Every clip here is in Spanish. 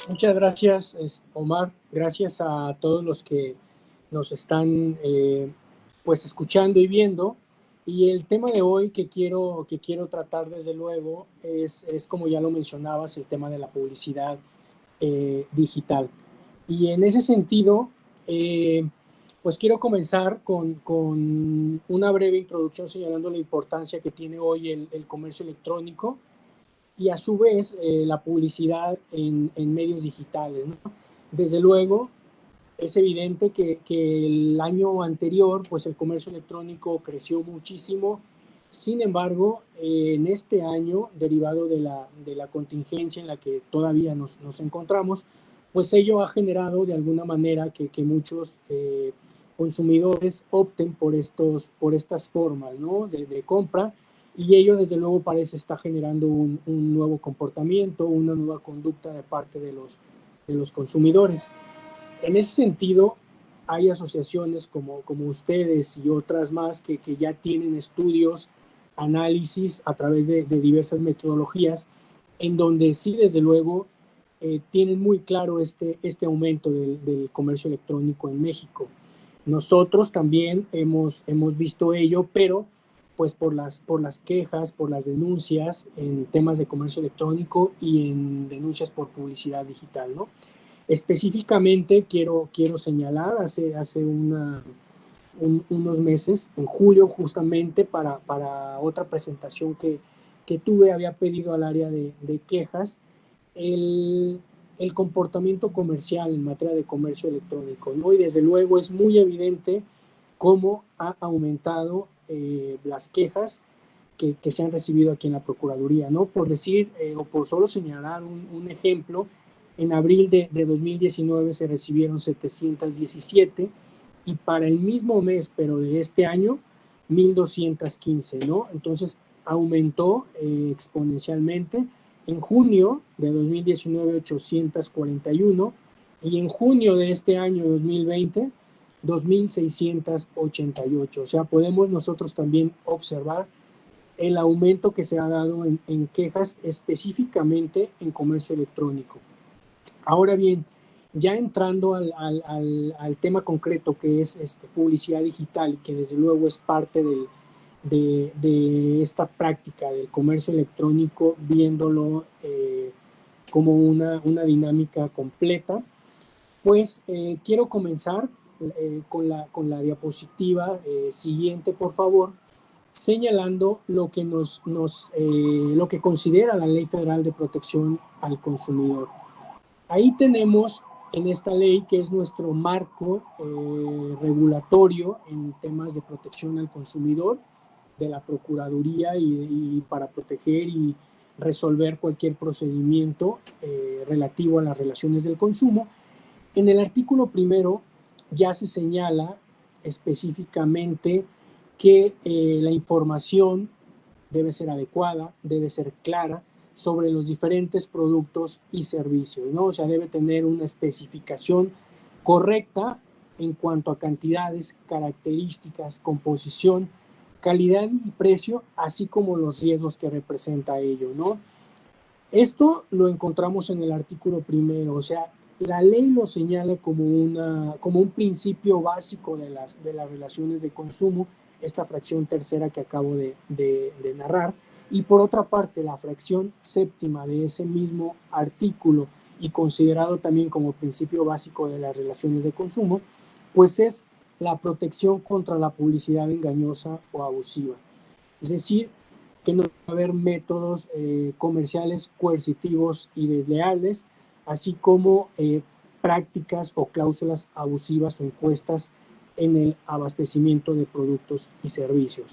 Muchas gracias, Omar. Gracias a todos los que nos están pues escuchando y viendo. Y el tema de hoy que quiero tratar desde luego es como ya lo mencionabas, el tema de la publicidad digital. Y en ese sentido, pues quiero comenzar con una breve introducción señalando la importancia que tiene hoy el comercio electrónico y a su vez la publicidad en medios digitales, ¿no? Desde luego, es evidente que el año anterior, pues el comercio electrónico creció muchísimo. Sin embargo, en este año, derivado de la contingencia en la que todavía nos encontramos, pues ello ha generado de alguna manera que muchos consumidores opten por estas formas, ¿no? de compra, y ello desde luego parece estar generando un nuevo comportamiento, una nueva conducta de parte de los consumidores. En ese sentido, hay asociaciones como ustedes y otras más que ya tienen estudios, análisis a través de diversas metodologías, en donde sí, desde luego, tienen muy claro este aumento del comercio electrónico en México. Nosotros también hemos visto ello, pero pues por las quejas, por las denuncias en temas de comercio electrónico y en denuncias por publicidad digital, ¿no? Específicamente quiero señalar, hace unos meses, en julio justamente, para otra presentación que tuve, había pedido al área de quejas el, el comportamiento comercial en materia de comercio electrónico, ¿no? Y desde luego es muy evidente cómo ha aumentado las quejas que se han recibido aquí en la Procuraduría, ¿no? Por decir, o por solo señalar un ejemplo, en abril de 2019 se recibieron 717 y para el mismo mes, pero de este año, 1,215, ¿no? Entonces aumentó exponencialmente. En junio de 2019, 841 y en junio de este año 2020, 2,688. O sea, podemos nosotros también observar el aumento que se ha dado en quejas específicamente en comercio electrónico. Ahora bien, ya entrando al tema concreto que es publicidad digital, que desde luego es parte de esta práctica del comercio electrónico, viéndolo como una dinámica completa, pues quiero comenzar con la diapositiva siguiente, por favor, señalando lo que considera la Ley Federal de Protección al Consumidor. Ahí tenemos en esta ley, que es nuestro marco regulatorio en temas de protección al consumidor, de la Procuraduría y para proteger y resolver cualquier procedimiento relativo a las relaciones del consumo. En el artículo primero ya se señala específicamente que la información debe ser adecuada, debe ser clara sobre los diferentes productos y servicios, ¿no? O sea, debe tener una especificación correcta en cuanto a cantidades, características, composición, calidad y precio, así como los riesgos que representa ello, ¿no? Esto lo encontramos en el artículo primero, o sea, la ley lo señala como un principio básico de las relaciones de consumo, esta fracción tercera que acabo de narrar, y por otra parte, la fracción séptima de ese mismo artículo y considerado también como principio básico de las relaciones de consumo, pues es la protección contra la publicidad engañosa o abusiva. Es decir, que no va a haber métodos comerciales coercitivos y desleales, así como prácticas o cláusulas abusivas o impuestas en el abastecimiento de productos y servicios.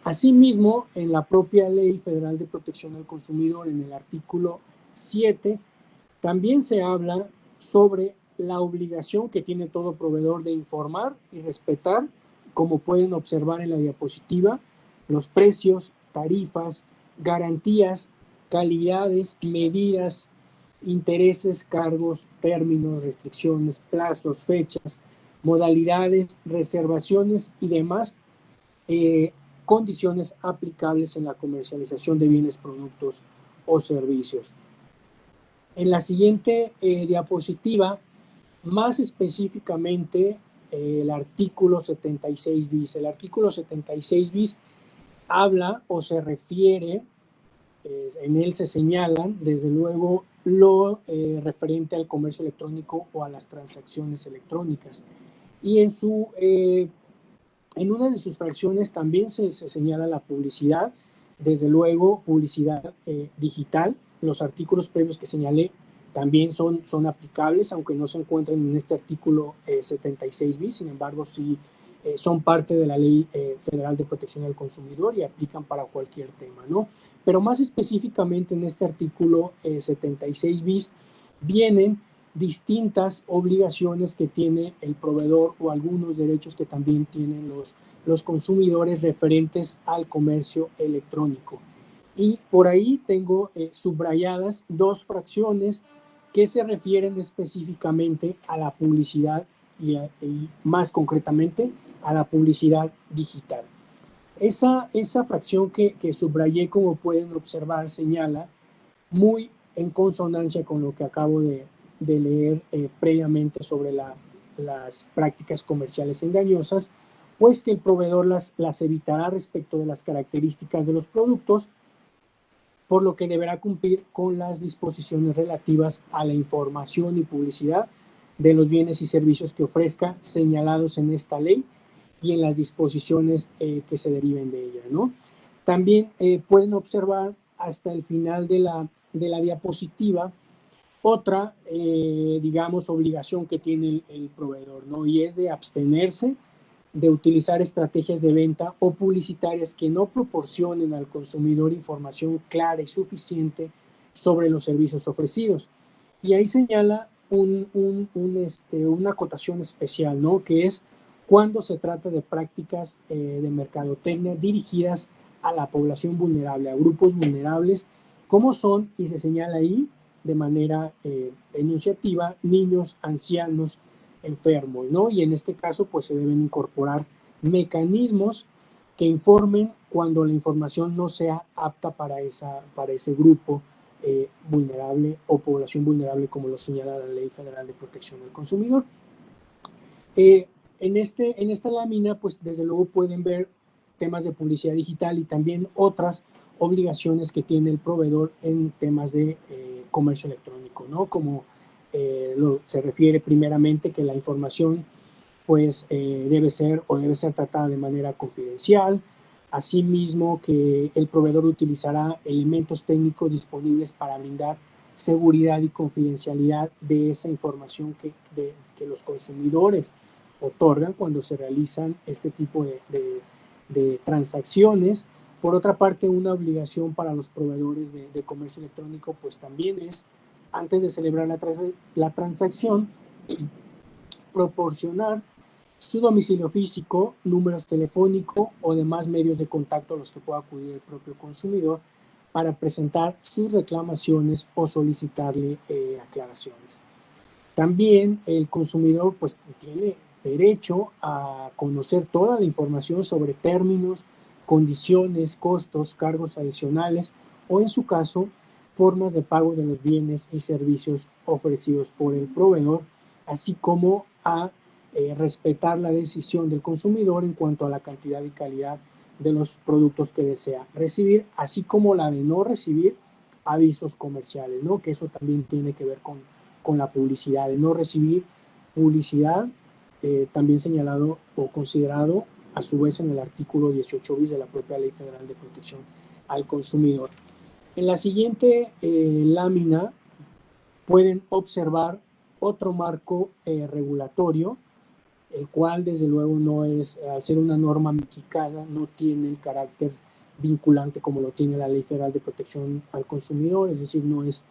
Asimismo, en la propia Ley Federal de Protección al Consumidor, en el artículo 7, también se habla sobre la obligación que tiene todo proveedor de informar y respetar, como pueden observar en la diapositiva, los precios, tarifas, garantías, calidades, medidas, intereses, cargos, términos, restricciones, plazos, fechas, modalidades, reservaciones y demás condiciones aplicables en la comercialización de bienes, productos o servicios. En la siguiente diapositiva, más específicamente, el artículo 76 bis. El artículo 76 bis habla o se refiere, en él se señalan, desde luego, lo referente al comercio electrónico o a las transacciones electrónicas. Y en una de sus fracciones también se señala la publicidad, desde luego publicidad digital. Los artículos previos que señalé también son aplicables, aunque no se encuentran en este artículo 76 bis, sin embargo sí son parte de la Ley Federal de Protección del Consumidor y aplican para cualquier tema, ¿no? Pero más específicamente en este artículo 76 bis vienen distintas obligaciones que tiene el proveedor o algunos derechos que también tienen los consumidores referentes al comercio electrónico. Y por ahí tengo subrayadas dos fracciones que se refieren específicamente a la publicidad y más concretamente a la publicidad digital. Esa fracción que subrayé, como pueden observar, señala muy en consonancia con lo que acabo de leer previamente sobre las prácticas comerciales engañosas, pues que el proveedor las evitará respecto de las características de los productos, por lo que deberá cumplir con las disposiciones relativas a la información y publicidad de los bienes y servicios que ofrezca, señalados en esta ley y en las disposiciones que se deriven de ella, ¿no? También pueden observar hasta el final de la diapositiva otra, digamos, obligación que tiene el proveedor, ¿no? Y es de abstenerse de utilizar estrategias de venta o publicitarias que no proporcionen al consumidor información clara y suficiente sobre los servicios ofrecidos. Y ahí señala una acotación especial, ¿no? Que es cuando se trata de prácticas de mercadotecnia dirigidas a la población vulnerable, a grupos vulnerables, como son, y se señala ahí de manera enunciativa, niños, ancianos, enfermos, ¿no? Y en este caso, pues se deben incorporar mecanismos que informen cuando la información no sea apta para ese grupo vulnerable o población vulnerable, como lo señala la Ley Federal de Protección del Consumidor. En esta lámina, pues desde luego pueden ver temas de publicidad digital y también otras obligaciones que tiene el proveedor en temas de comercio electrónico, ¿no? Como se refiere primeramente que la información pues debe ser tratada de manera confidencial, asimismo que el proveedor utilizará elementos técnicos disponibles para brindar seguridad y confidencialidad de esa información que los consumidores otorgan cuando se realizan este tipo de transacciones. Por otra parte, una obligación para los proveedores de comercio electrónico pues también es, antes de celebrar la transacción, proporcionar su domicilio físico, números telefónicos o demás medios de contacto a los que pueda acudir el propio consumidor para presentar sus reclamaciones o solicitarle aclaraciones. También el consumidor pues tiene derecho a conocer toda la información sobre términos, condiciones, costos, cargos adicionales o en su caso formas de pago de los bienes y servicios ofrecidos por el proveedor, así como a respetar la decisión del consumidor en cuanto a la cantidad y calidad de los productos que desea recibir, así como la de no recibir avisos comerciales, ¿no? Que eso también tiene que ver con la publicidad, de no recibir publicidad, también señalado o considerado a su vez en el artículo 18 bis de la propia Ley Federal de Protección al Consumidor. En la siguiente lámina pueden observar otro marco regulatorio, el cual desde luego no es, al ser una norma mexicana, no tiene el carácter vinculante como lo tiene la Ley Federal de Protección al Consumidor, es decir, no es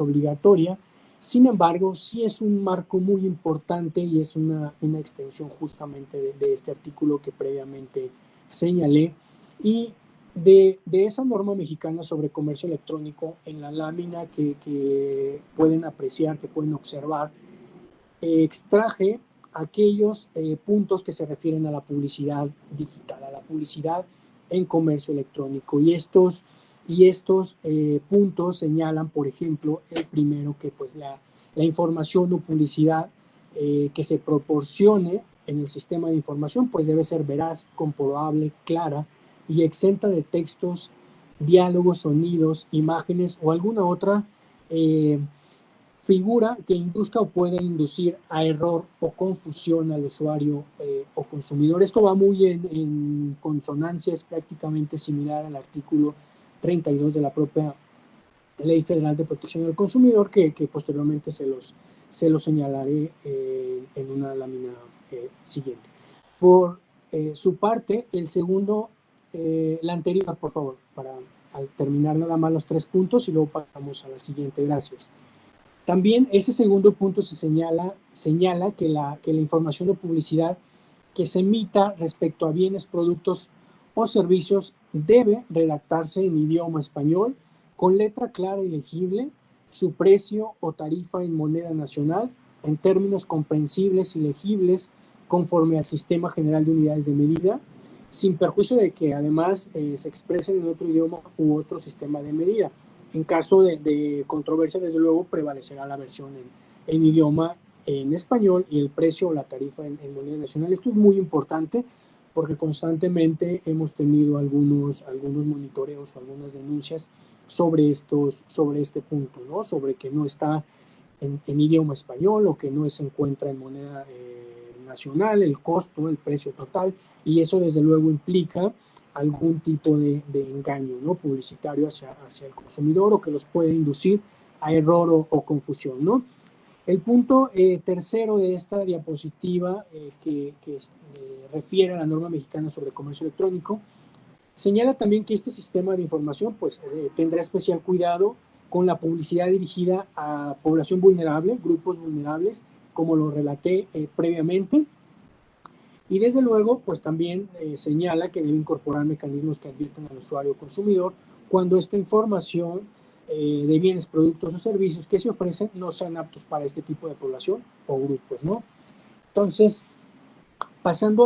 obligatoria. Sin embargo, sí es un marco muy importante y es una extensión justamente de este artículo que previamente señalé. Y de esa norma mexicana sobre comercio electrónico, en la lámina que pueden apreciar, que pueden observar, extraje aquellos puntos que se refieren a la publicidad digital, a la publicidad en comercio electrónico. Y estos y estos puntos señalan, por ejemplo, el primero, que pues la información o publicidad que se proporcione en el sistema de información pues debe ser veraz, comprobable, clara y exenta de textos, diálogos, sonidos, imágenes o alguna otra figura que induzca o pueda inducir a error o confusión al usuario o consumidor. Esto va muy en consonancia, es prácticamente similar al artículo 32 de la propia Ley Federal de Protección del Consumidor, que posteriormente se los señalaré en una lámina siguiente. Por su parte, el segundo, la anterior, por favor, para al terminar nada más los 3 puntos y luego pasamos a la siguiente. Gracias. También ese segundo punto se señala que la información o publicidad que se emita respecto a bienes, productos o servicios debe redactarse en idioma español con letra clara y legible, su precio o tarifa en moneda nacional, en términos comprensibles y legibles conforme al Sistema General de Unidades de Medida, sin perjuicio de que además se expresen en otro idioma u otro sistema de medida. En caso de controversia, desde luego, prevalecerá la versión en idioma en español y el precio o la tarifa en moneda nacional. Esto es muy importante porque constantemente hemos tenido algunos monitoreos o algunas denuncias sobre este punto, ¿no? Sobre que no está en idioma español o que no se encuentra en moneda nacional, el costo, el precio total, y eso desde luego implica algún tipo de engaño, ¿no? Publicitario hacia el consumidor, o que los puede inducir a error o confusión, ¿no? El punto tercero de esta diapositiva que refiere a la norma mexicana sobre comercio electrónico señala también que este sistema de información pues, tendrá especial cuidado con la publicidad dirigida a población vulnerable, grupos vulnerables, como lo relaté previamente. Y desde luego, pues también señala que debe incorporar mecanismos que adviertan al usuario o consumidor cuando esta información de bienes, productos o servicios que se ofrecen no sean aptos para este tipo de población o grupos, ¿no? Entonces, pasando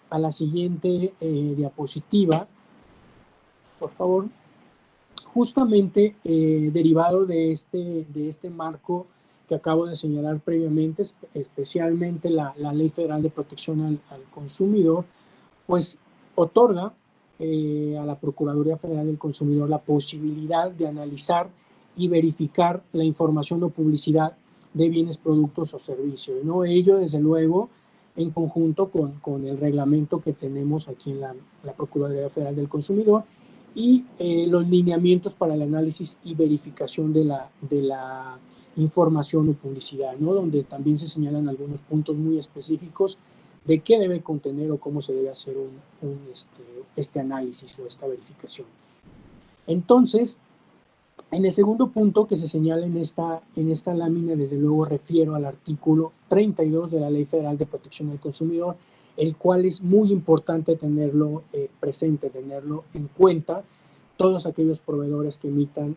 a la siguiente diapositiva, por favor. Justamente derivado de este marco que acabo de señalar previamente, especialmente la Ley Federal de Protección al Consumidor, pues otorga a la Procuraduría Federal del Consumidor la posibilidad de analizar y verificar la información o publicidad de bienes, productos o servicios, ¿no? Ello, desde luego, en conjunto con el reglamento que tenemos aquí en la Procuraduría Federal del Consumidor y los lineamientos para el análisis y verificación de la información o publicidad, ¿no? Donde también se señalan algunos puntos muy específicos de qué debe contener o cómo se debe hacer este análisis o esta verificación. Entonces, en el segundo punto que se señala en esta lámina, desde luego refiero al artículo 32 de la Ley Federal de Protección al Consumidor, el cual es muy importante tenerlo presente, tenerlo en cuenta, todos aquellos proveedores que emitan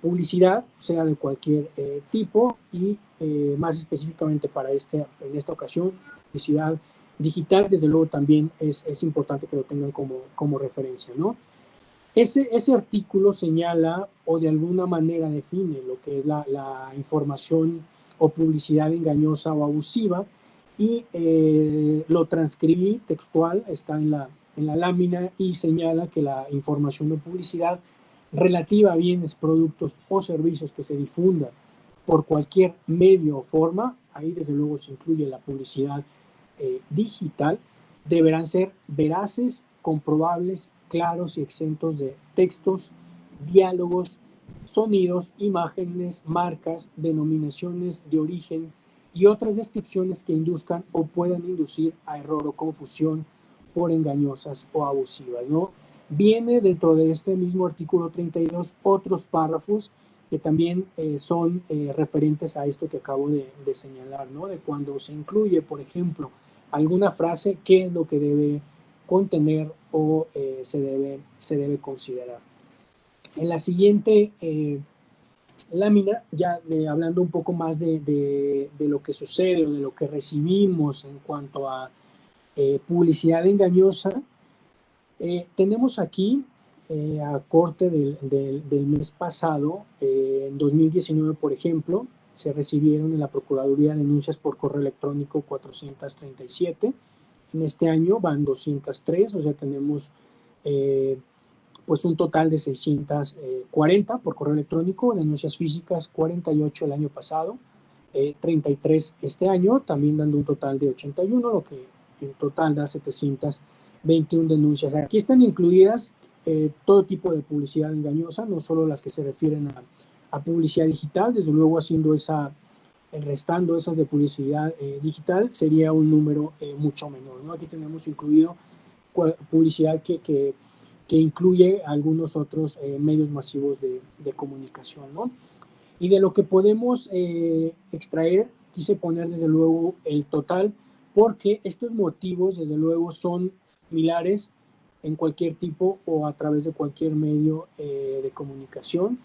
publicidad, sea de cualquier tipo, y más específicamente para en esta ocasión, publicidad digital, desde luego también es importante que lo tengan como referencia, ¿no? Ese artículo señala o de alguna manera define lo que es la información o publicidad engañosa o abusiva, y lo transcribí textual, está en la lámina, y señala que la información o publicidad relativa a bienes, productos o servicios que se difundan por cualquier medio o forma, ahí desde luego se incluye la publicidad digital, deberán ser veraces, comprobables, claros y exentos de textos, diálogos, sonidos, imágenes, marcas, denominaciones de origen y otras descripciones que induzcan o puedan inducir a error o confusión por engañosas o abusivas, ¿no? Viene dentro de este mismo artículo 32 otros párrafos que también son referentes a esto que acabo de señalar, ¿no? De cuando se incluye, por ejemplo, alguna frase, qué es lo que debe contener o se debe considerar. En la siguiente lámina, ya hablando un poco más de lo que sucede o de lo que recibimos en cuanto a publicidad engañosa, tenemos aquí a corte del mes pasado, en 2019, por ejemplo, se recibieron en la Procuraduría denuncias por correo electrónico 437. En este año van 203, o sea, tenemos pues un total de 640 por correo electrónico, denuncias físicas 48 el año pasado, 33 este año, también dando un total de 81, lo que en total da 721 denuncias. Aquí están incluidas todo tipo de publicidad engañosa, no solo las que se refieren a publicidad digital, desde luego restando esas de publicidad digital sería un número mucho menor, ¿no? Aquí tenemos incluido publicidad que incluye algunos otros medios masivos de comunicación, ¿no? Y de lo que podemos extraer, quise poner desde luego el total, porque estos motivos desde luego son similares en cualquier tipo o a través de cualquier medio de comunicación,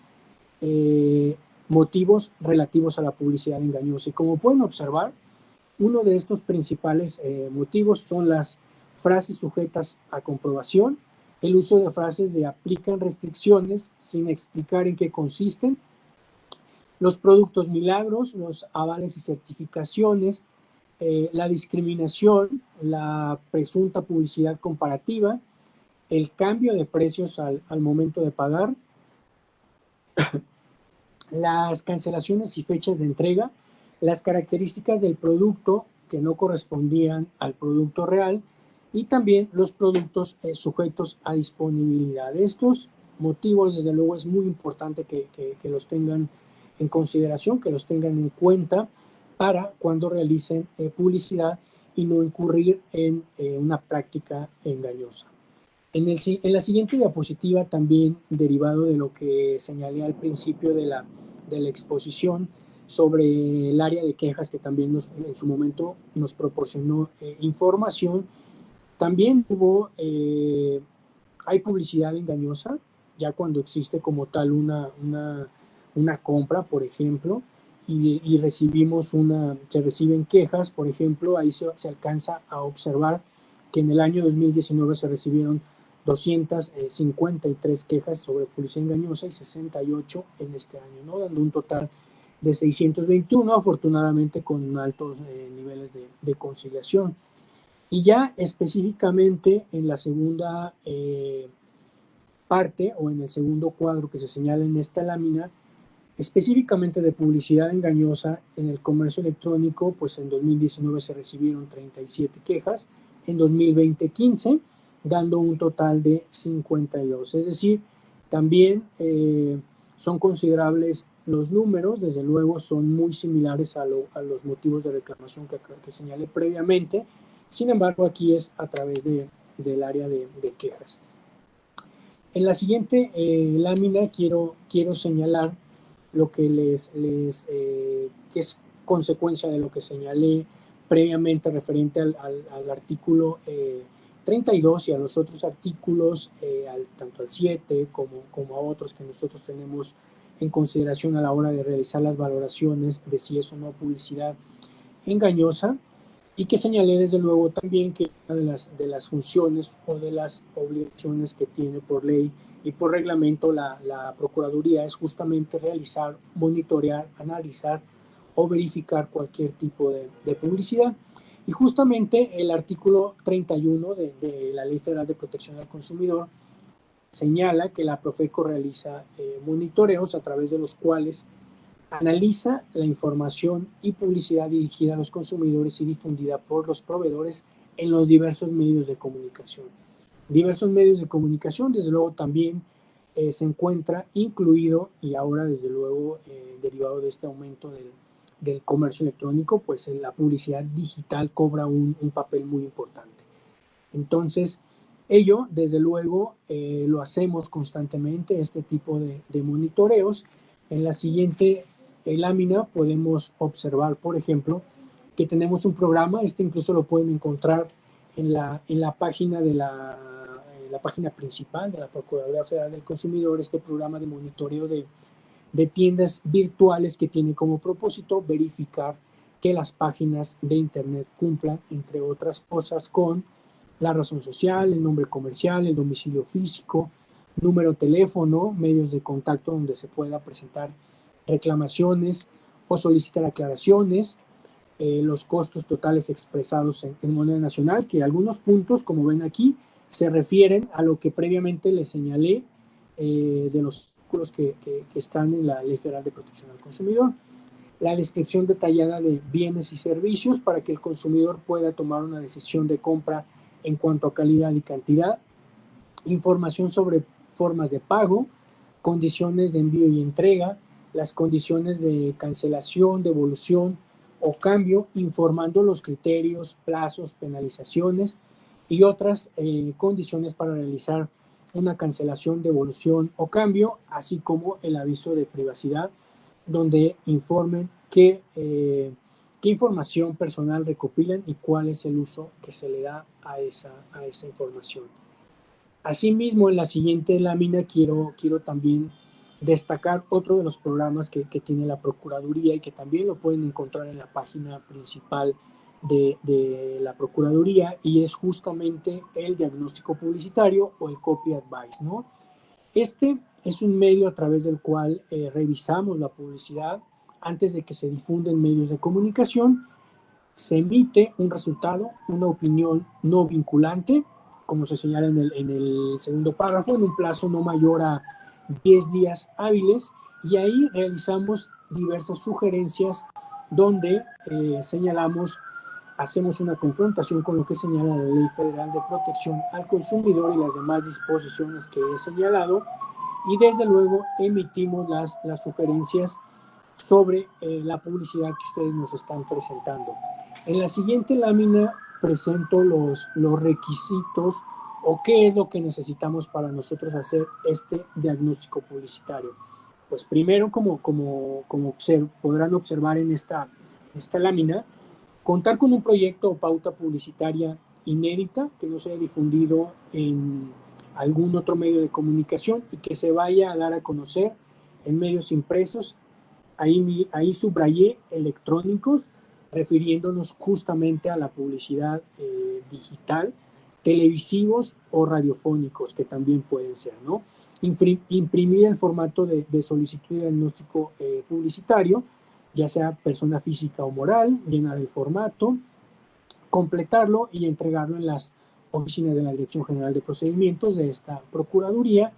motivos relativos a la publicidad engañosa. Y como pueden observar, uno de estos principales motivos son las frases sujetas a comprobación, el uso de frases de aplican restricciones sin explicar en qué consisten, los productos milagros, los avales y certificaciones, la discriminación, la presunta publicidad comparativa, el cambio de precios al momento de pagar, las cancelaciones y fechas de entrega, las características del producto que no correspondían al producto real y también los productos sujetos a disponibilidad. Estos motivos, desde luego, es muy importante que los tengan en consideración, que los tengan en cuenta para cuando realicen publicidad y no incurrir en una práctica engañosa. En la siguiente diapositiva, también derivado de lo que señalé al principio de la exposición sobre el área de quejas que también en su momento nos proporcionó información, también hay publicidad engañosa, ya cuando existe como tal una compra, por ejemplo, y se reciben quejas, por ejemplo, ahí se alcanza a observar que en el año 2019 se recibieron 253 quejas sobre publicidad engañosa y 68 en este año, ¿no? Dando un total de 621, afortunadamente con altos niveles de conciliación. Y ya específicamente en la segunda parte o en el segundo cuadro que se señala en esta lámina, específicamente de publicidad engañosa en el comercio electrónico, pues en 2019 se recibieron 37 quejas, en 2020 15, dando un total de 52. Es decir, también son considerables los números, desde luego son muy similares a los motivos de reclamación que señalé previamente. Sin embargo, aquí es a través del área de quejas. En la siguiente lámina quiero señalar lo que que es consecuencia de lo que señalé previamente referente al artículo 32 y a los otros artículos, tanto al 7 como a otros que nosotros tenemos en consideración a la hora de realizar las valoraciones de si es o no publicidad engañosa, y que señalé desde luego también que una de las funciones o de las obligaciones que tiene por ley y por reglamento la Procuraduría es justamente realizar, monitorear, analizar o verificar cualquier tipo de publicidad. Y justamente el artículo 31 de la Ley Federal de Protección al Consumidor señala que la Profeco realiza monitoreos a través de los cuales analiza la información y publicidad dirigida a los consumidores y difundida por los proveedores en los diversos medios de comunicación. Diversos medios de comunicación, desde luego, también se encuentra incluido, y ahora desde luego derivado de este aumento del comercio electrónico, pues la publicidad digital cobra un papel muy importante. Entonces, ello, desde luego, lo hacemos constantemente, este tipo de monitoreos. En la siguiente lámina podemos observar, por ejemplo, que tenemos un programa, incluso lo pueden encontrar en la página la página principal de la Procuraduría Federal del Consumidor, este programa de monitoreo de tiendas virtuales que tiene como propósito verificar que las páginas de Internet cumplan, entre otras cosas, con la razón social, el nombre comercial, el domicilio físico, número de teléfono, medios de contacto donde se pueda presentar reclamaciones o solicitar aclaraciones, los costos totales expresados en moneda nacional, que algunos puntos, como ven aquí, se refieren a lo que previamente les señalé de los artículos que están en la Ley Federal de Protección al Consumidor. La descripción detallada de bienes y servicios para que el consumidor pueda tomar una decisión de compra en cuanto a calidad y cantidad, información sobre formas de pago, condiciones de envío y entrega, las condiciones de cancelación, devolución o cambio, informando los criterios, plazos, penalizaciones y otras condiciones para realizar una cancelación, devolución o cambio, así como el aviso de privacidad, donde informen qué información personal recopilan y cuál es el uso que se le da a esa información. Asimismo, en la siguiente lámina quiero también destacar otro de los programas que tiene la Procuraduría y que también lo pueden encontrar en la página principal de la Procuraduría, y es justamente el diagnóstico publicitario o el Copy Advice, ¿no? Este es un medio a través del cual revisamos la publicidad antes de que se difunda en medios de comunicación. Se emite un resultado, una opinión no vinculante, como se señala en el segundo párrafo, en un plazo no mayor a 10 días hábiles, y ahí realizamos diversas sugerencias donde señalamos, hacemos una confrontación con lo que señala la Ley Federal de Protección al Consumidor y las demás disposiciones que he señalado, y desde luego emitimos las sugerencias sobre la publicidad que ustedes nos están presentando. En la siguiente lámina presento los requisitos o qué es lo que necesitamos para nosotros hacer este diagnóstico publicitario. Pues primero, como podrán observar en esta lámina, contar con un proyecto o pauta publicitaria inédita que no se haya difundido en algún otro medio de comunicación y que se vaya a dar a conocer en medios impresos. Ahí subrayé electrónicos, refiriéndonos justamente a la publicidad digital, televisivos o radiofónicos, que también pueden ser, ¿no? Imprimir el formato de solicitud de diagnóstico publicitario, ya sea persona física o moral, llenar el formato, completarlo y entregarlo en las oficinas de la Dirección General de Procedimientos de esta Procuraduría,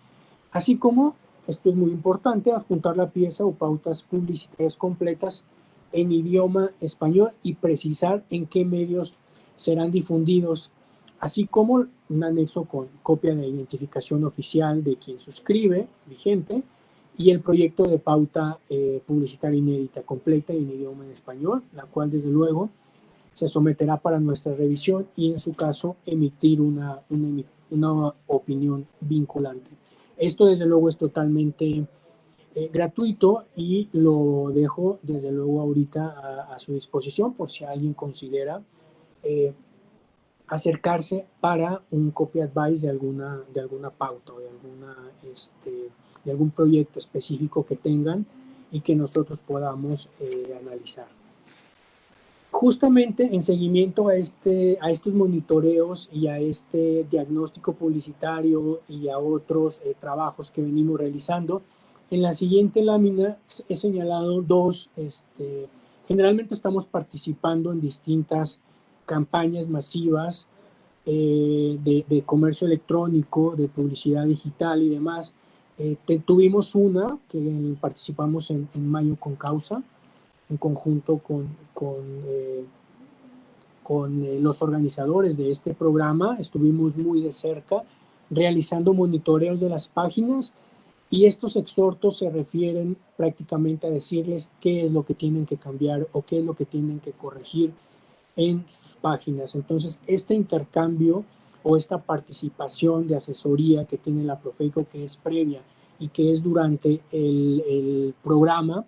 así como, esto es muy importante, adjuntar la pieza o pautas publicitarias completas en idioma español y precisar en qué medios serán difundidos, así como un anexo con copia de identificación oficial de quien suscribe, vigente, y el proyecto de pauta publicitaria inédita completa en idioma en español, la cual desde luego se someterá para nuestra revisión y en su caso emitir una opinión vinculante. Esto desde luego es totalmente gratuito y lo dejo desde luego ahorita a su disposición por si alguien considera acercarse para un copy advice de alguna pauta o de algún proyecto específico que tengan y que nosotros podamos analizar. Justamente en seguimiento a estos monitoreos y a este diagnóstico publicitario y a otros trabajos que venimos realizando, en la siguiente lámina he señalado dos, generalmente estamos participando en distintas campañas masivas de comercio electrónico, de publicidad digital y demás. Tuvimos una que participamos en Mayo con Causa, en conjunto con los organizadores de este programa. Estuvimos muy de cerca realizando monitoreos de las páginas y estos exhortos se refieren prácticamente a decirles qué es lo que tienen que cambiar o qué es lo que tienen que corregir en sus páginas. Entonces, este intercambio o esta participación de asesoría que tiene la Profeco, que es previa y que es durante el programa,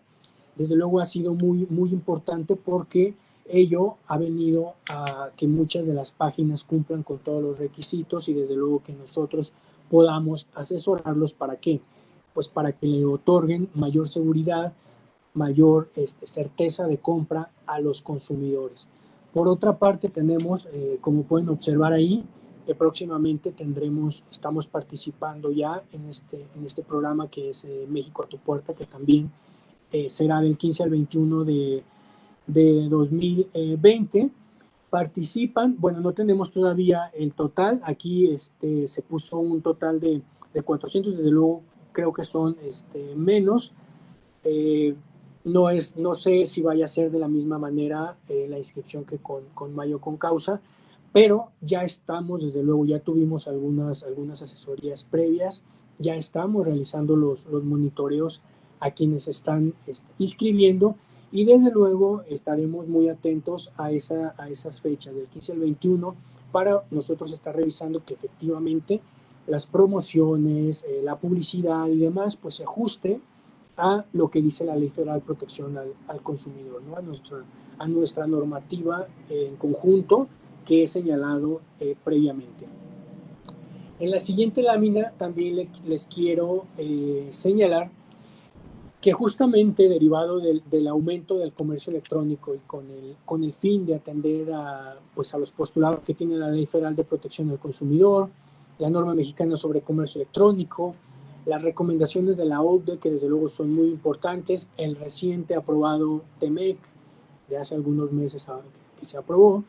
desde luego ha sido muy, muy importante porque ello ha venido a que muchas de las páginas cumplan con todos los requisitos y desde luego que nosotros podamos asesorarlos. ¿Para qué? Pues para que le otorguen mayor seguridad, mayor certeza de compra a los consumidores. Por otra parte tenemos, como pueden observar ahí, que próximamente estamos participando ya en este programa que es México a tu puerta, que también será del 15 al 21 de 2020. Participan, bueno, no tenemos todavía el total, aquí se puso un total de 400, desde luego creo que son menos. No sé si vaya a ser de la misma manera la inscripción que con Mayo con Causa, pero ya estamos, desde luego, ya tuvimos algunas asesorías previas, ya estamos realizando los monitoreos a quienes están inscribiendo, y desde luego estaremos muy atentos a esas fechas del 15 al 21 para nosotros estar revisando que efectivamente las promociones, la publicidad y demás pues se ajuste a lo que dice la Ley Federal de Protección al Consumidor, ¿no? a nuestra normativa en conjunto que he señalado previamente. En la siguiente lámina también les quiero señalar que justamente derivado del aumento del comercio electrónico y con el fin de atender a los postulados que tiene la Ley Federal de Protección al Consumidor, la norma mexicana sobre comercio electrónico, las recomendaciones de la OCDE, que desde luego son muy importantes, el reciente aprobado TEMEC, de hace algunos meses que se aprobó,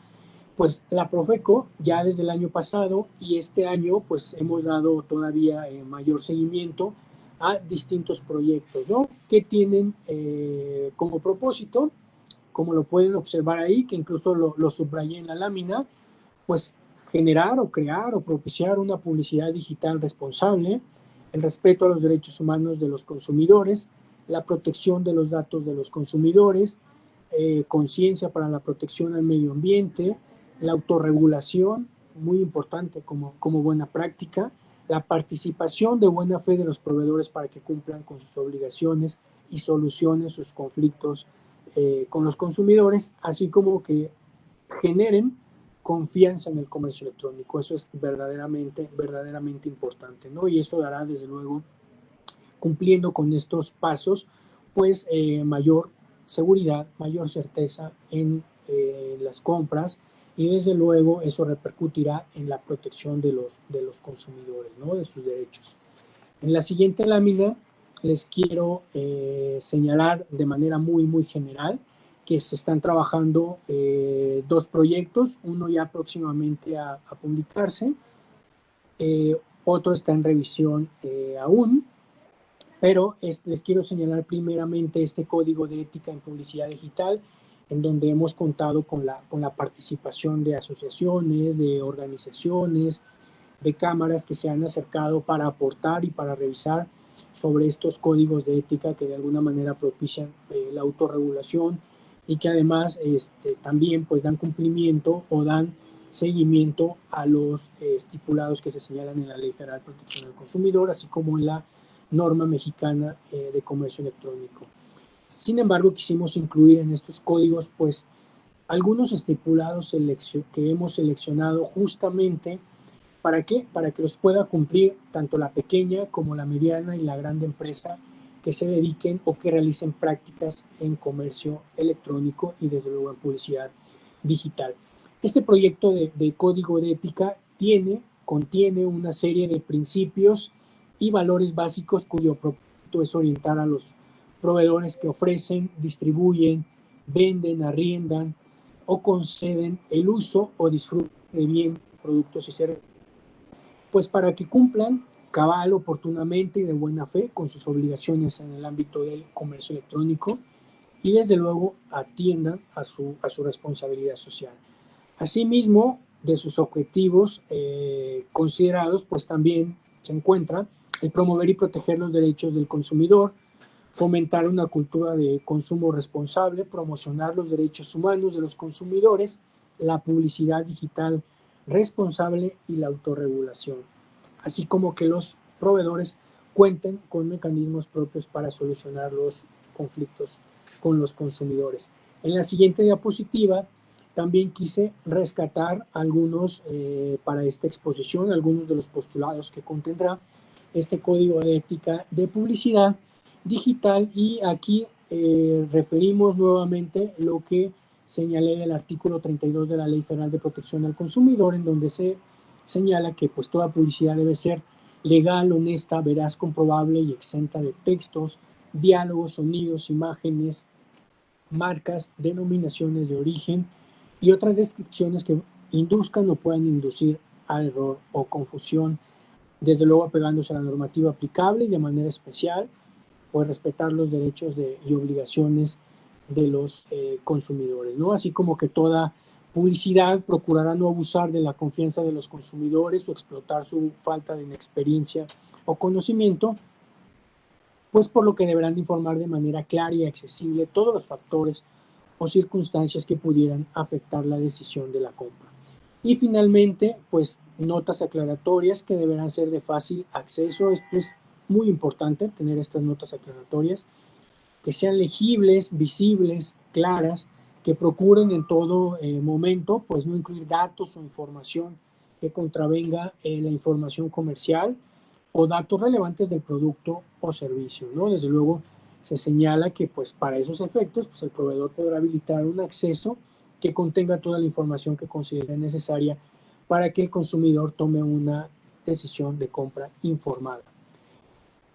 pues la Profeco ya desde el año pasado y este año pues hemos dado todavía mayor seguimiento a distintos proyectos, ¿no? Que tienen como propósito, como lo pueden observar ahí, que incluso lo subrayé en la lámina, pues generar o crear o propiciar una publicidad digital responsable, el respeto a los derechos humanos de los consumidores, la protección de los datos de los consumidores, conciencia para la protección al medio ambiente, la autorregulación, muy importante como buena práctica, la participación de buena fe de los proveedores para que cumplan con sus obligaciones y solucionen sus conflictos con los consumidores, así como que generen confianza en el comercio electrónico. Eso es verdaderamente importante, ¿no? Y eso dará, desde luego, cumpliendo con estos pasos, pues mayor seguridad, mayor certeza en las compras, y desde luego eso repercutirá en la protección de los consumidores, ¿no? De sus derechos. En la siguiente lámina les quiero señalar de manera muy general que se están trabajando dos proyectos, uno ya próximamente a publicarse, otro está en revisión aún, pero les quiero señalar primeramente este código de ética en publicidad digital, en donde hemos contado con la participación de asociaciones, de organizaciones, de cámaras que se han acercado para aportar y para revisar sobre estos códigos de ética que de alguna manera propician la autorregulación y que además también pues dan cumplimiento o dan seguimiento a los estipulados que se señalan en la Ley Federal de Protección al Consumidor, así como en la norma mexicana de comercio electrónico. Sin embargo, quisimos incluir en estos códigos pues algunos estipulados que hemos seleccionado justamente ¿para qué? Para que los pueda cumplir tanto la pequeña como la mediana y la grande empresa que se dediquen o que realicen prácticas en comercio electrónico y desde luego en publicidad digital. Este proyecto de código de ética contiene una serie de principios y valores básicos cuyo propósito es orientar a los proveedores que ofrecen, distribuyen, venden, arriendan o conceden el uso o disfrute de bienes, productos y servicios, pues para que cumplan cabal, oportunamente y de buena fe con sus obligaciones en el ámbito del comercio electrónico y desde luego atiendan a su responsabilidad social. Asimismo, de sus objetivos considerados, pues también se encuentra el promover y proteger los derechos del consumidor, fomentar una cultura de consumo responsable, promocionar los derechos humanos de los consumidores, la publicidad digital responsable y la autorregulación, así como que los proveedores cuenten con mecanismos propios para solucionar los conflictos con los consumidores. En la siguiente diapositiva también quise rescatar algunos para esta exposición, algunos de los postulados que contendrá este código de ética de publicidad digital, y aquí referimos nuevamente lo que señalé del artículo 32 de la Ley Federal de Protección al Consumidor, en donde se señala que pues toda publicidad debe ser legal, honesta, veraz, comprobable y exenta de textos, diálogos, sonidos, imágenes, marcas, denominaciones de origen y otras descripciones que induzcan o puedan inducir al error o confusión, desde luego apegándose a la normativa aplicable y de manera especial, pues respetar los derechos y obligaciones de los consumidores, ¿no? Así como que toda publicidad procurará no abusar de la confianza de los consumidores o explotar su falta de inexperiencia o conocimiento, pues por lo que deberán de informar de manera clara y accesible todos los factores o circunstancias que pudieran afectar la decisión de la compra. Y finalmente, pues notas aclaratorias que deberán ser de fácil acceso. Esto es muy importante, tener estas notas aclaratorias, que sean legibles, visibles, claras, que procuren en todo momento, pues no incluir datos o información que contravenga la información comercial o datos relevantes del producto o servicio, ¿no? Desde luego se señala que pues para esos efectos pues el proveedor podrá habilitar un acceso que contenga toda la información que considere necesaria para que el consumidor tome una decisión de compra informada.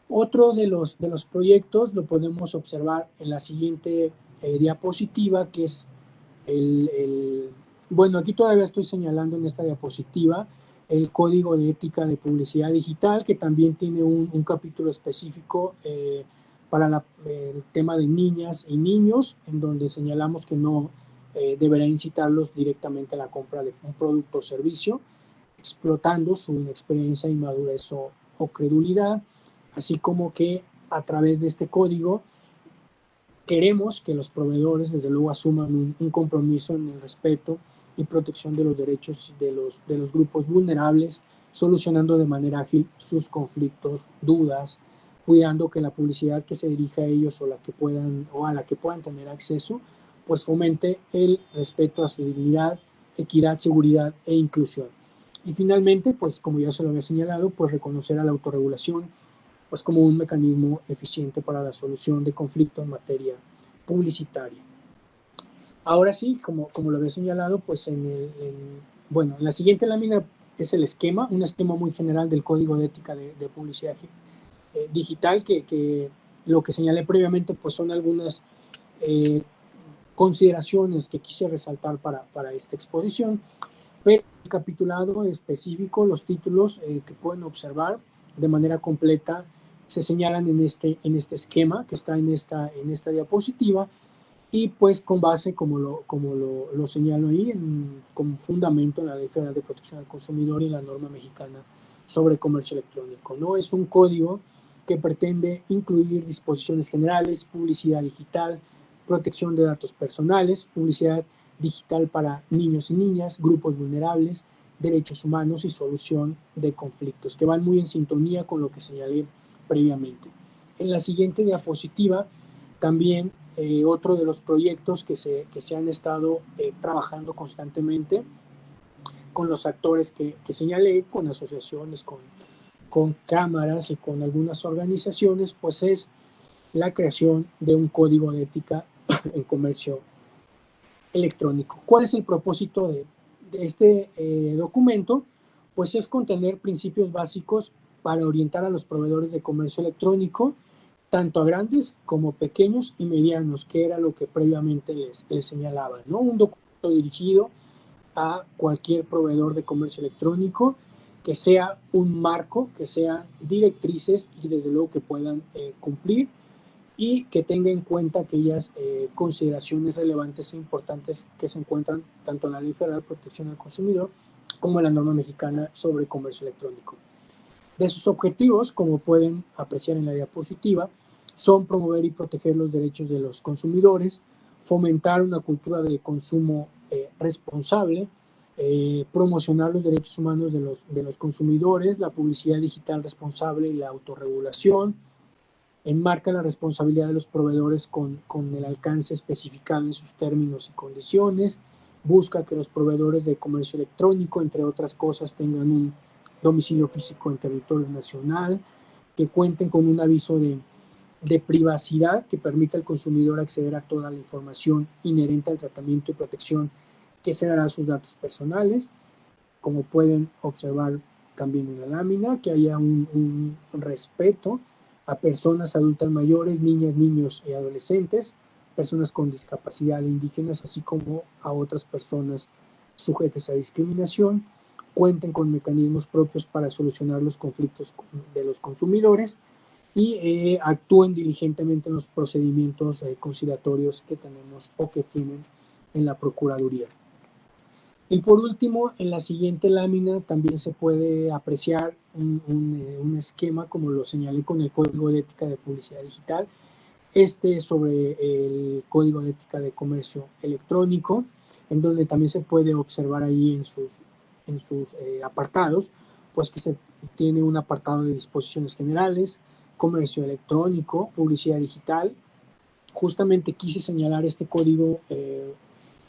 Otro de los proyectos lo podemos observar en la siguiente diapositiva, que es bueno, aquí todavía estoy señalando en esta diapositiva el Código de Ética de Publicidad Digital, que también tiene un capítulo específico para el tema de niñas y niños, en donde señalamos que no deberá incitarlos directamente a la compra de un producto o servicio, explotando su inexperiencia, inmadurez o credulidad, así como que a través de este código queremos que los proveedores desde luego asuman un compromiso en el respeto y protección de los derechos de los grupos vulnerables, solucionando de manera ágil sus conflictos, dudas, cuidando que la publicidad que se dirija a ellos o a la que puedan tener acceso, pues fomente el respeto a su dignidad, equidad, seguridad e inclusión. Y finalmente, pues como ya se lo había señalado, pues reconocer a la autorregulación pues como un mecanismo eficiente para la solución de conflictos en materia publicitaria. Ahora sí, como lo había señalado, pues en la siguiente lámina es el esquema, un esquema muy general del Código de Ética de Publicidad Digital, que lo que señalé previamente pues son algunas consideraciones que quise resaltar para esta exposición, pero el capitulado específico, los títulos que pueden observar de manera completa se señalan en este esquema que está en esta diapositiva, y pues con base, como lo señalo ahí, como fundamento en la Ley Federal de Protección al Consumidor y la norma mexicana sobre comercio electrónico, ¿no? Es un código que pretende incluir disposiciones generales, publicidad digital, protección de datos personales, publicidad digital para niños y niñas, grupos vulnerables, derechos humanos y solución de conflictos, que van muy en sintonía con lo que señalé previamente. En la siguiente diapositiva, también otro de los proyectos que se han estado trabajando constantemente con los actores que señalé, con asociaciones, con cámaras y con algunas organizaciones, pues es la creación de un código de ética en comercio electrónico. ¿Cuál es el propósito de este documento? Pues es contener principios básicos para orientar a los proveedores de comercio electrónico, tanto a grandes como pequeños y medianos, que era lo que previamente les señalaba, ¿no? Un documento dirigido a cualquier proveedor de comercio electrónico, que sea un marco, que sean directrices y desde luego que puedan cumplir, y que tenga en cuenta aquellas consideraciones relevantes e importantes que se encuentran tanto en la Ley Federal de Protección al Consumidor como en la norma mexicana sobre comercio electrónico. De sus objetivos, como pueden apreciar en la diapositiva, son promover y proteger los derechos de los consumidores, fomentar una cultura de consumo responsable, promocionar los derechos humanos de los consumidores, la publicidad digital responsable y la autorregulación, enmarca la responsabilidad de los proveedores con el alcance especificado en sus términos y condiciones, busca que los proveedores de comercio electrónico, entre otras cosas, tengan un domicilio físico en territorio nacional, que cuenten con un aviso de privacidad que permita al consumidor acceder a toda la información inherente al tratamiento y protección que se dará a sus datos personales, como pueden observar también en la lámina, que haya un respeto a personas adultas mayores, niñas, niños y adolescentes, personas con discapacidad indígenas, así como a otras personas sujetas a discriminación, cuenten con mecanismos propios para solucionar los conflictos de los consumidores y actúen diligentemente en los procedimientos conciliatorios que tenemos o que tienen en la Procuraduría. Y por último, en la siguiente lámina también se puede apreciar un esquema, como lo señalé con el Código de Ética de Publicidad Digital. Este es sobre el Código de Ética de Comercio Electrónico, en donde también se puede observar ahí en sus apartados, pues que se tiene un apartado de disposiciones generales, comercio electrónico, publicidad digital. Justamente quise señalar este código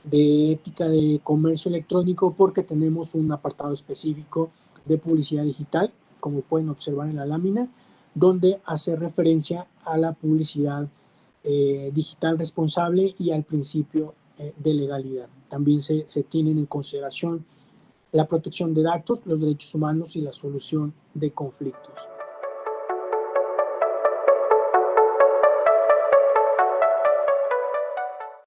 de ética de comercio electrónico porque tenemos un apartado específico de publicidad digital, como pueden observar en la lámina, donde hace referencia a la publicidad digital responsable y al principio de legalidad. También se tienen en consideración la protección de datos, los derechos humanos y la solución de conflictos.